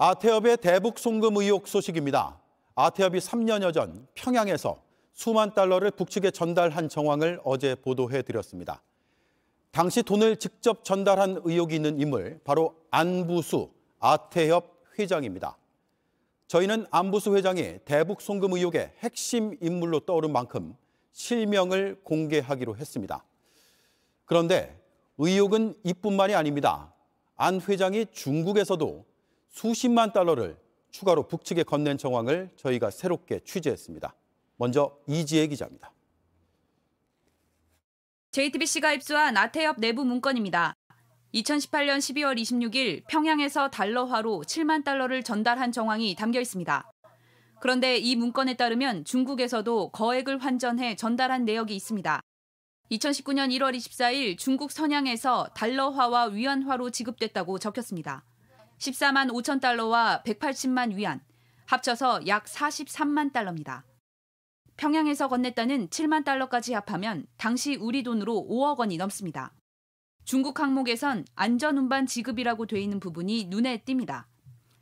아태협의 대북 송금 의혹 소식입니다. 아태협이 3년여 전 평양에서 수만 달러를 북측에 전달한 정황을 어제 보도해드렸습니다. 당시 돈을 직접 전달한 의혹이 있는 인물, 바로 안부수 아태협 회장입니다. 저희는 안부수 회장이 대북 송금 의혹의 핵심 인물로 떠오른 만큼 실명을 공개하기로 했습니다. 그런데 의혹은 이뿐만이 아닙니다. 안 회장이 중국에서도 수십만 달러를 추가로 북측에 건넨 정황을 저희가 새롭게 취재했습니다. 먼저 이지혜 기자입니다. JTBC가 입수한 아태협 내부 문건입니다. 2018년 12월 26일 평양에서 달러화로 7만 달러를 전달한 정황이 담겨 있습니다. 그런데 이 문건에 따르면 중국에서도 거액을 환전해 전달한 내역이 있습니다. 2019년 1월 24일 중국 선양에서 달러화와 위안화로 지급됐다고 적혔습니다. 14만 5천 달러와 180만 위안, 합쳐서 약 43만 달러입니다. 평양에서 건넸다는 7만 달러까지 합하면 당시 우리 돈으로 5억 원이 넘습니다. 중국 항목에선 안전운반 지급이라고 돼 있는 부분이 눈에 띕니다.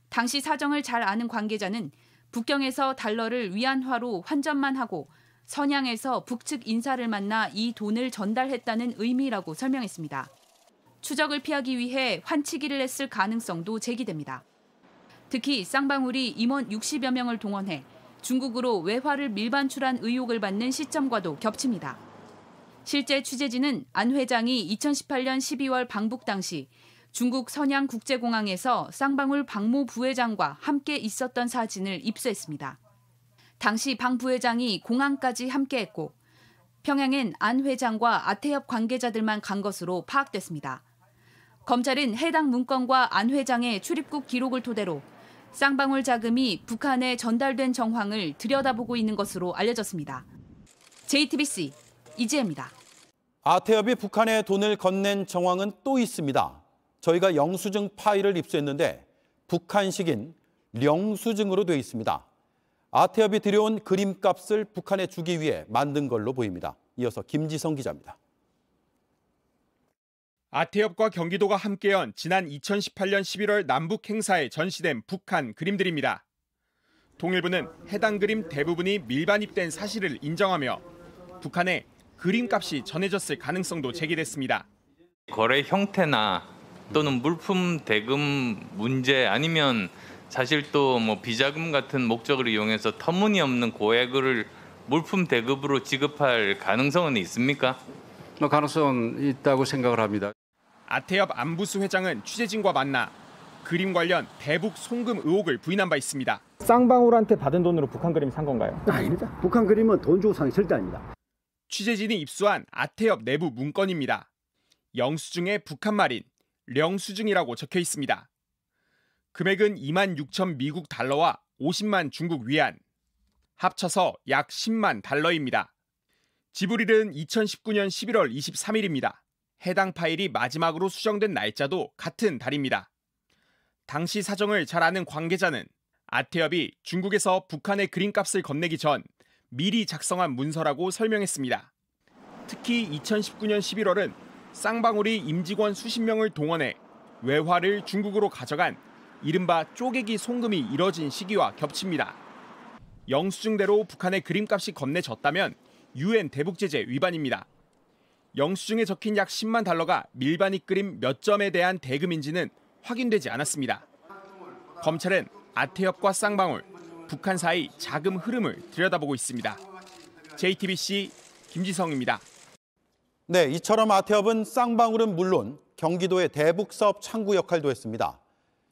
당시 사정을 잘 아는 관계자는 북경에서 달러를 위안화로 환전만 하고 선양에서 북측 인사를 만나 이 돈을 전달했다는 의미라고 설명했습니다. 추적을 피하기 위해 환치기를 했을 가능성도 제기됩니다. 특히 쌍방울이 임원 60여 명을 동원해 중국으로 외화를 밀반출한 의혹을 받는 시점과도 겹칩니다. 실제 취재진은 안 회장이 2018년 12월 방북 당시 중국 선양국제공항에서 쌍방울 박모 부회장과 함께 있었던 사진을 입수했습니다. 당시 방 부회장이 공항까지 함께했고 평양엔 안 회장과 아태협 관계자들만 간 것으로 파악됐습니다. 검찰은 해당 문건과 안 회장의 출입국 기록을 토대로 쌍방울 자금이 북한에 전달된 정황을 들여다보고 있는 것으로 알려졌습니다. JTBC 이지혜입니다. 아태협이 북한에 돈을 건넨 정황은 또 있습니다. 저희가 영수증 파일을 입수했는데 북한식인 령수증으로 되어 있습니다. 아태협이 들여온 그림값을 북한에 주기 위해 만든 걸로 보입니다. 이어서 김지성 기자입니다. 아태협과 경기도가 함께한 지난 2018년 11월 남북 행사에 전시된 북한 그림들입니다. 통일부는 해당 그림 대부분이 밀반입된 사실을 인정하며 북한에 그림값이 전해졌을 가능성도 제기됐습니다. 거래 형태나 또는 물품 대금 문제 아니면 사실 또 비자금 같은 목적을 이용해서 터무니없는 고액을 물품 대급으로 지급할 가능성은 있습니까? 가능성은 있다고 생각을 합니다. 아태협 안부수 회장은 취재진과 만나 그림 관련 대북 송금 의혹을 부인한 바 있습니다. 쌍방울한테 받은 돈으로 북한 그림 산 건가요? 아닙니다. 북한 그림은 돈 주고 산 게 절대 아닙니다. 취재진이 입수한 아태협 내부 문건입니다. 영수증에 북한말인 령수증이라고 적혀 있습니다. 금액은 2만 6천 미국 달러와 50만 중국 위안, 합쳐서 약 10만 달러입니다. 지불일은 2019년 11월 23일입니다. 해당 파일이 마지막으로 수정된 날짜도 같은 달입니다. 당시 사정을 잘 아는 관계자는 아태협이 중국에서 북한의 그림값을 건네기 전 미리 작성한 문서라고 설명했습니다. 특히 2019년 11월은 쌍방울이 임직원 수십 명을 동원해 외화를 중국으로 가져간 이른바 쪼개기 송금이 이뤄진 시기와 겹칩니다. 영수증대로 북한의 그림값이 건네졌다면 UN 대북제재 위반입니다. 영수증에 적힌 약 10만 달러가 밀반입 그림 몇 점에 대한 대금인지는 확인되지 않았습니다. 검찰은 아태협과 쌍방울, 북한 사이 자금 흐름을 들여다보고 있습니다. JTBC 김지성입니다. 네, 이처럼 아태협은 쌍방울은 물론 경기도의 대북 사업 창구 역할도 했습니다.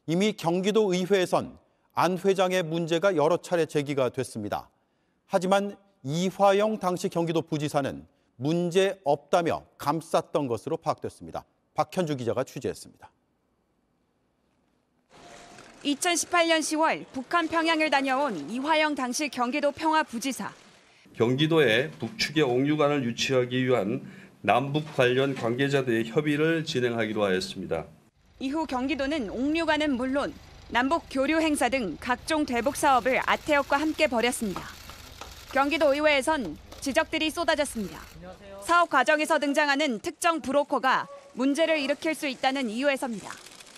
이미 경기도 의회에선 안 회장의 문제가 여러 차례 제기가 됐습니다. 하지만 이화영 당시 경기도 부지사는 문제 없다며 감쌌던 것으로 파악됐습니다. 박현주 기자가 취재했습니다. 2018년 10월 북한 평양을 다녀온 이화영 당시 경기도 평화부지사. 경기도에 북측의 옥류관을 유치하기 위한 남북 관련 관계자들의 협의를 진행하기로 하였습니다. 이후 경기도는 옥류관은 물론 남북 교류 행사 등 각종 대북 사업을 아태협과 함께 벌였습니다. 경기도 의회에선 지적들이 쏟아졌습니다. 사업 과정에서 등장하는 특정 브로커가 문제를 일으킬 수 있다는 이유에서입니다.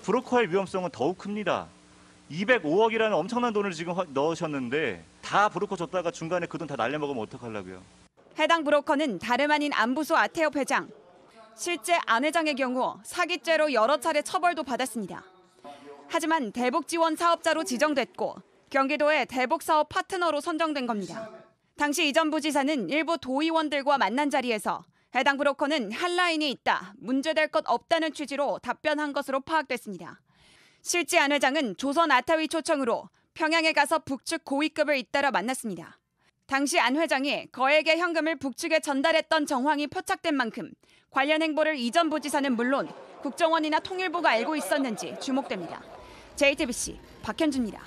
브로커의 위험성은 더욱 큽니다. 205억이라는 엄청난 돈을 지금 넣으셨는데 다 브로커 줬다가 중간에 그 돈 다 날려먹으면 어떡하려고요? 해당 브로커는 다름 아닌 안부소 아태협 회장. 실제 안 회장의 경우 사기죄로 여러 차례 처벌도 받았습니다. 하지만 대북 지원 사업자로 지정됐고 경기도의 대북 사업 파트너로 선정된 겁니다. 당시 이전 부지사는 일부 도의원들과 만난 자리에서 해당 브로커는 한 라인이 있다, 문제될 것 없다는 취지로 답변한 것으로 파악됐습니다. 실제 안 회장은 조선 아타위 초청으로 평양에 가서 북측 고위급을 잇따라 만났습니다. 당시 안 회장이 거액의 현금을 북측에 전달했던 정황이 포착된 만큼 관련 행보를 이전 부지사는 물론 국정원이나 통일부가 알고 있었는지 주목됩니다. JTBC 박현주입니다.